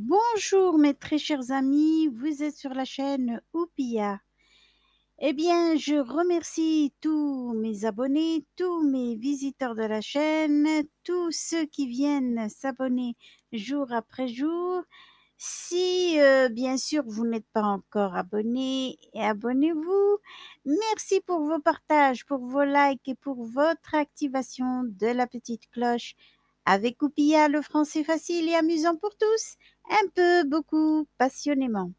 Bonjour mes très chers amis, vous êtes sur la chaîne Oupia. Eh bien, je remercie tous mes abonnés, tous mes visiteurs de la chaîne, tous ceux qui viennent s'abonner jour après jour. Si bien sûr vous n'êtes pas encore abonné, abonnez-vous. Merci pour vos partages, pour vos likes et pour votre activation de la petite cloche. Avec Oupia, le français facile et amusant pour tous, un peu, beaucoup, passionnément.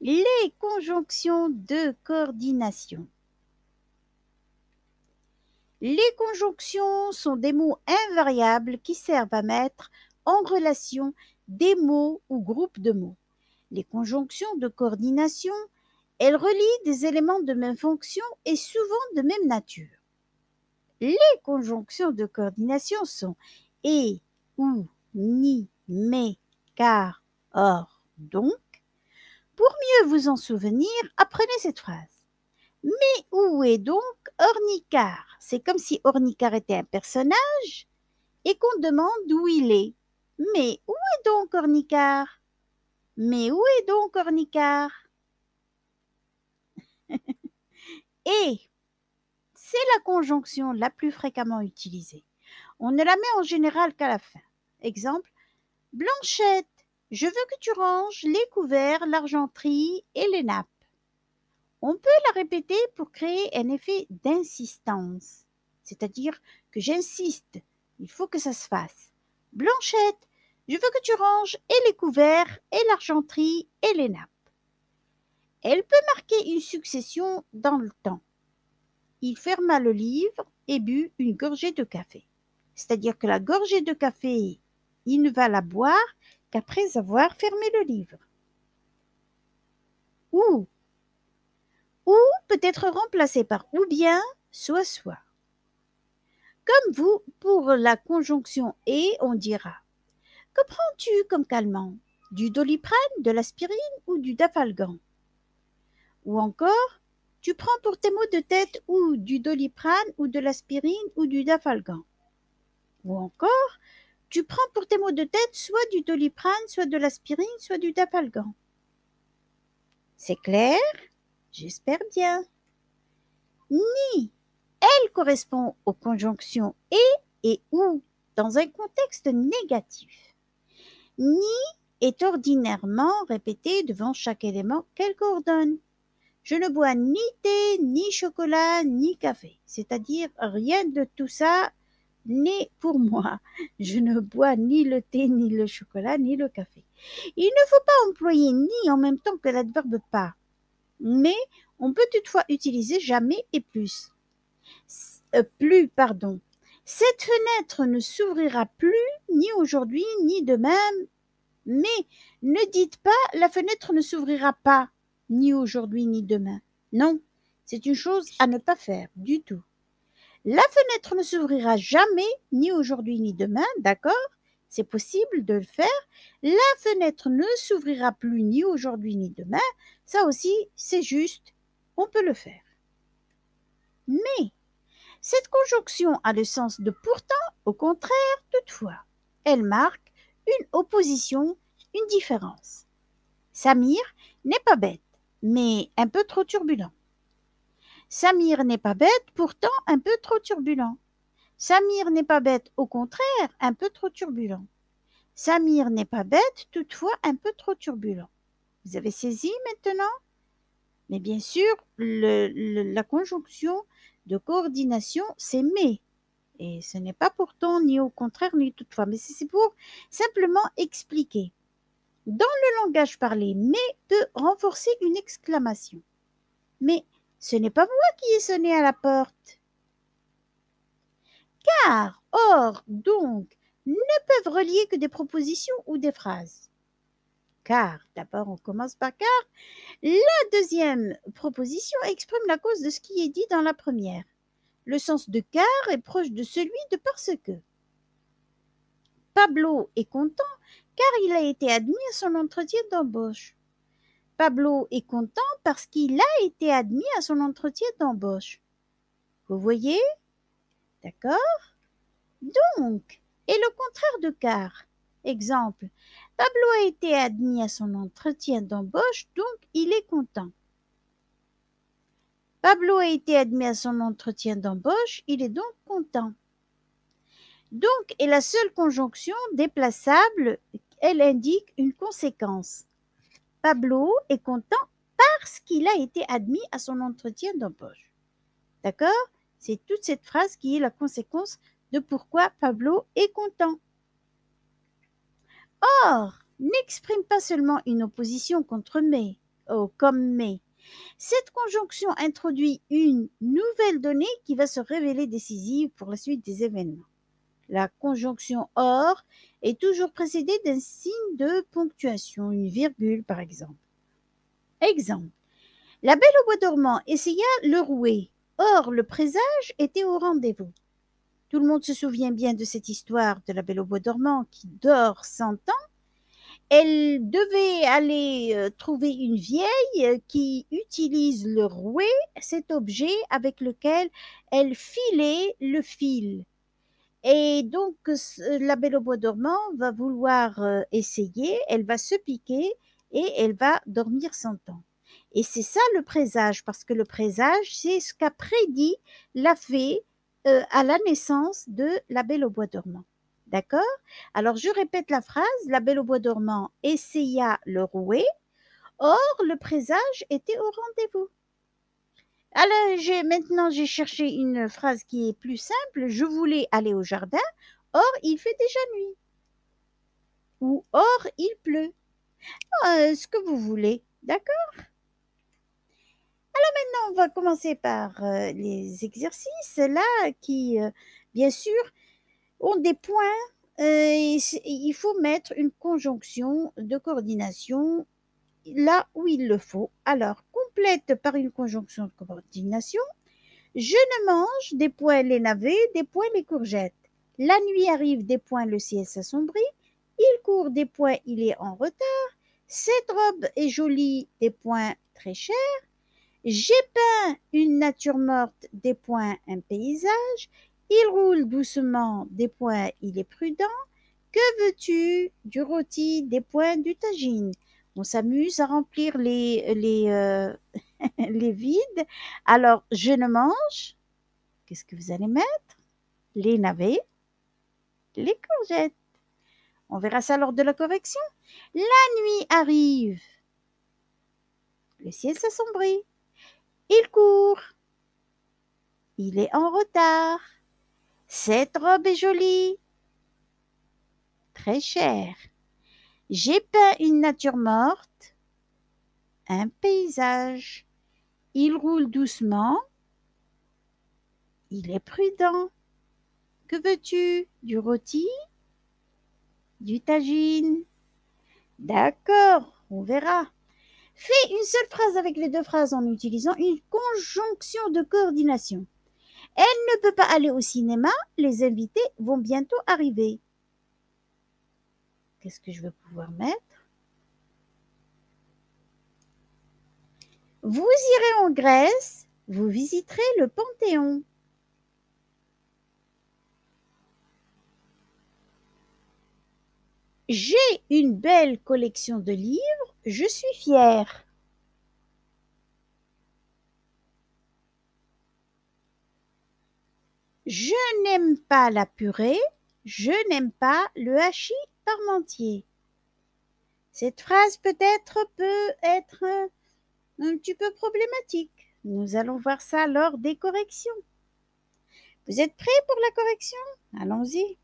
Les conjonctions de coordination. Les conjonctions sont des mots invariables qui servent à mettre en relation des mots ou groupes de mots. Les conjonctions de coordination, elles relient des éléments de même fonction et souvent de même nature. Les conjonctions de coordination sont et, ou, ni, mais, car, or, donc. Pour mieux vous en souvenir, apprenez cette phrase. Mais où est donc Ornicar? C'est comme si Ornicar était un personnage et qu'on demande où il est. Mais où est donc Ornicar? Mais où est donc Ornicar? Et c'est la conjonction la plus fréquemment utilisée. On ne la met en général qu'à la fin. Exemple, Blanchette, je veux que tu ranges les couverts, l'argenterie et les nappes. On peut la répéter pour créer un effet d'insistance, c'est-à-dire que j'insiste, il faut que ça se fasse. Blanchette, je veux que tu ranges et les couverts, et l'argenterie, et les nappes. Elle peut marquer une succession dans le temps. Il ferma le livre et but une gorgée de café. C'est-à-dire que la gorgée de café, il ne va la boire qu'après avoir fermé le livre. Ou peut être remplacé par ou bien, soit. Comme vous, pour la conjonction et, on dira que prends-tu comme calmant? Du doliprane, de l'aspirine ou du dafalgan? Ou encore, tu prends pour tes maux de tête ou du doliprane ou de l'aspirine ou du dafalgan? Ou encore, tu prends pour tes maux de tête soit du doliprane, soit de l'aspirine, soit du dafalgan. C'est clair? J'espère bien. Ni, elle correspond aux conjonctions et ou dans un contexte négatif. Ni est ordinairement répété devant chaque élément qu'elle coordonne. Je ne bois ni thé, ni chocolat, ni café. C'est-à-dire rien de tout ça n'est pour moi. Je ne bois ni le thé, ni le chocolat, ni le café. Il ne faut pas employer ni en même temps que l'adverbe pas. Mais on peut toutefois utiliser jamais et plus. Pardon. Cette fenêtre ne s'ouvrira plus ni aujourd'hui ni demain, mais ne dites pas la fenêtre ne s'ouvrira pas ni aujourd'hui ni demain. Non, c'est une chose à ne pas faire du tout. La fenêtre ne s'ouvrira jamais ni aujourd'hui ni demain, d'accord? C'est possible de le faire. La fenêtre ne s'ouvrira plus ni aujourd'hui ni demain. Ça aussi, c'est juste, on peut le faire. Mais cette conjonction a le sens de pourtant, au contraire, toutefois. Elle marque une opposition, une différence. Samir n'est pas bête, mais un peu trop turbulent. Samir n'est pas bête, pourtant un peu trop turbulent. Samir n'est pas bête, au contraire, un peu trop turbulent. Samir n'est pas bête, toutefois un peu trop turbulent. Vous avez saisi maintenant? Mais bien sûr, la conjonction de coordination, c'est mais. Et ce n'est pas pourtant, ni au contraire, ni toutefois. Mais c'est pour simplement expliquer. Dans le langage parlé, mais peut renforcer une exclamation. Mais ce n'est pas moi qui ai sonné à la porte. Car, or, donc, ne peuvent relier que des propositions ou des phrases. Car, d'abord on commence par car. La deuxième proposition exprime la cause de ce qui est dit dans la première. Le sens de car est proche de celui de parce que. Pablo est content car il a été admis à son entretien d'embauche. Pablo est content parce qu'il a été admis à son entretien d'embauche. Vous voyez? D'accord? Donc, et le contraire de car? Exemple, Pablo a été admis à son entretien d'embauche, donc il est content. Pablo a été admis à son entretien d'embauche, il est donc content. Donc est la seule conjonction déplaçable, elle indique une conséquence. Pablo est content parce qu'il a été admis à son entretien d'embauche. D'accord? C'est toute cette phrase qui est la conséquence de pourquoi Pablo est content. Or, n'exprime pas seulement une opposition contre mais, comme mais. Cette conjonction introduit une nouvelle donnée qui va se révéler décisive pour la suite des événements. La conjonction or est toujours précédée d'un signe de ponctuation, une virgule par exemple. Exemple. La Belle au bois dormant essaya le rouet. Or, le présage était au rendez-vous. Tout le monde se souvient bien de cette histoire de la Belle au bois dormant qui dort 100 ans. Elle devait aller trouver une vieille qui utilise le rouet, cet objet avec lequel elle filait le fil. Et donc, la Belle au bois dormant va vouloir essayer, elle va se piquer et elle va dormir 100 ans. Et c'est ça le présage, parce que le présage, c'est ce qu'a prédit la fée à la naissance de la Belle au bois dormant. D'accord? Alors, je répète la phrase. La Belle au bois dormant essaya le rouet. Or, le présage était au rendez-vous. Alors, maintenant, j'ai cherché une phrase qui est plus simple. Je voulais aller au jardin. Or, il fait déjà nuit. Ou or, il pleut. Ce que vous voulez. D'accord? Alors maintenant, on va commencer par les exercices là qui, bien sûr, ont des points. Il faut mettre une conjonction de coordination là où il le faut. Alors, complète par une conjonction de coordination. Je ne mange, des points les navets, des points les courgettes. La nuit arrive, des points le ciel s'assombrit. Il court, des points il est en retard. Cette robe est jolie, des points très chers. J'ai peint une nature morte, des points un paysage. Il roule doucement, des points il est prudent. Que veux-tu? Du rôti, des points du tagine. On s'amuse à remplir les vides. Alors, je ne mange. Qu'est-ce que vous allez mettre? Les navets, les courgettes. On verra ça lors de la correction. La nuit arrive. Le ciel s'assombrit. Il court. Il est en retard. Cette robe est jolie. Très chère. J'ai peint une nature morte. Un paysage. Il roule doucement. Il est prudent. Que veux-tu? Du rôti? Du tagine? D'accord, on verra. Fais une seule phrase avec les deux phrases en utilisant une conjonction de coordination. Elle ne peut pas aller au cinéma, les invités vont bientôt arriver. Qu'est-ce que je vais pouvoir mettre? Vous irez en Grèce, vous visiterez le Panthéon. J'ai une belle collection de livres, je suis fière. Je n'aime pas la purée, je n'aime pas le hachis parmentier. Cette phrase peut-être peut être un petit peu problématique. Nous allons voir ça lors des corrections. Vous êtes prêts pour la correction? Allons-y.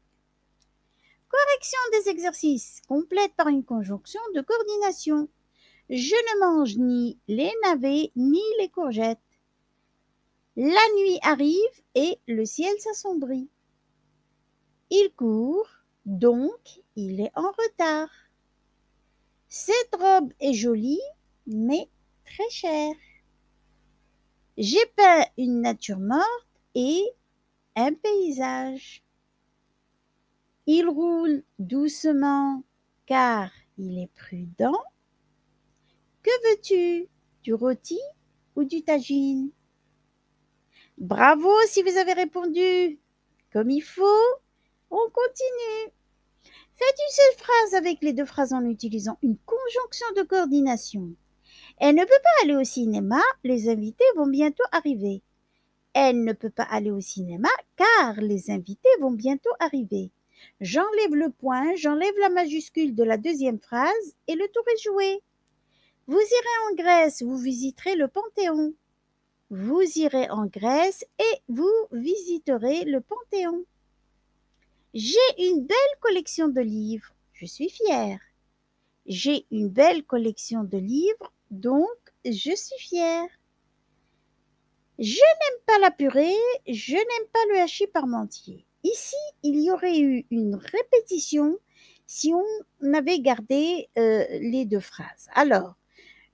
Correction des exercices. Complète par une conjonction de coordination. Je ne mange ni les navets ni les courgettes. La nuit arrive et le ciel s'assombrit. Il court, donc il est en retard. Cette robe est jolie, mais très chère. J'ai peint une nature morte et un paysage. Il roule doucement car il est prudent. Que veux-tu? Du rôti ou du tagine? Bravo si vous avez répondu comme il faut. On continue. Faites une seule phrase avec les deux phrases en utilisant une conjonction de coordination. Elle ne peut pas aller au cinéma, les invités vont bientôt arriver. Elle ne peut pas aller au cinéma car les invités vont bientôt arriver. J'enlève le point, j'enlève la majuscule de la deuxième phrase et le tour est joué. Vous irez en Grèce, vous visiterez le Panthéon. Vous irez en Grèce et vous visiterez le Panthéon. J'ai une belle collection de livres, je suis fière. J'ai une belle collection de livres, donc je suis fière. Je n'aime pas la purée, je n'aime pas le hachis parmentier. Ici, il y aurait eu une répétition si on avait gardé les deux phrases. Alors,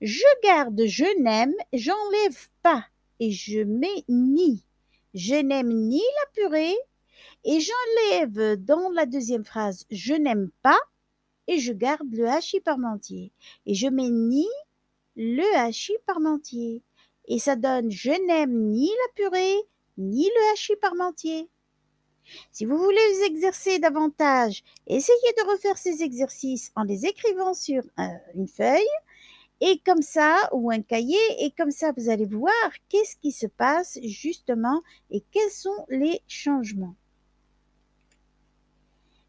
je garde je n'aime, j'enlève pas et je mets ni. Je n'aime ni la purée et j'enlève dans la deuxième phrase je n'aime pas et je garde le hachis parmentier. Et je mets ni le hachis parmentier. Et ça donne je n'aime ni la purée ni le hachis parmentier. Si vous voulez vous exercer davantage, essayez de refaire ces exercices en les écrivant sur une feuille et comme ça, ou un cahier, et comme ça vous allez voir qu'est-ce qui se passe justement et quels sont les changements.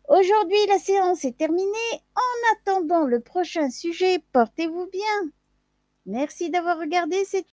Aujourd'hui, la séance est terminée. En attendant le prochain sujet, portez-vous bien. Merci d'avoir regardé cette